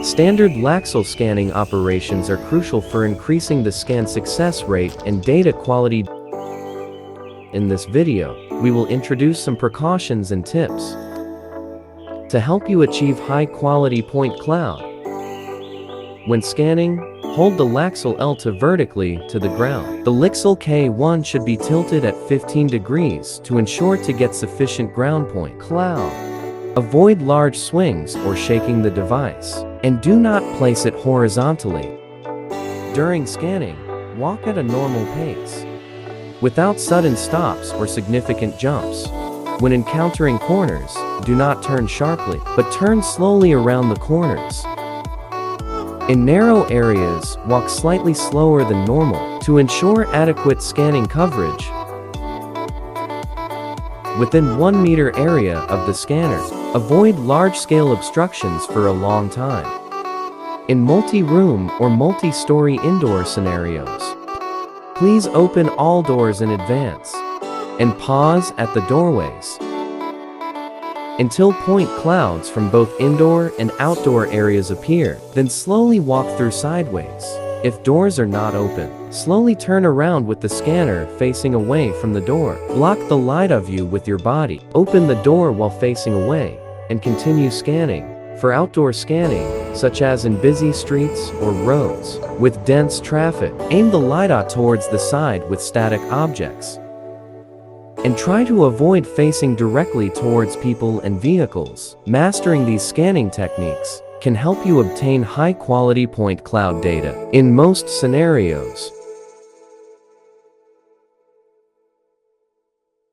Standard Lixel scanning operations are crucial for increasing the scan success rate and data quality. In this video, we will introduce some precautions and tips to help you achieve high-quality point cloud. When scanning, hold the Lixel L2 vertically to the ground. The Lixel K1 should be tilted at 15 degrees to ensure to get sufficient ground point cloud. Avoid large swings or shaking the device, and do not place it horizontally. During scanning, walk at a normal pace, without sudden stops or significant jumps. When encountering corners, do not turn sharply, but turn slowly around the corners. In narrow areas, walk slightly slower than normal to ensure adequate scanning coverage. Within 1 meter area of the scanner, avoid large-scale obstructions for a long time. In multi-room or multi-story indoor scenarios, please open all doors in advance and pause at the doorways until point clouds from both indoor and outdoor areas appear. Then slowly walk through sideways. If doors are not open, slowly turn around with the scanner facing away from the door. Block the LiDAR view with your body. Open the door while facing away, and continue scanning. For outdoor scanning, such as in busy streets or roads with dense traffic, aim the LiDAR towards the side with static objects, and try to avoid facing directly towards people and vehicles. Mastering these scanning techniques can help you obtain high-quality point cloud data in most scenarios.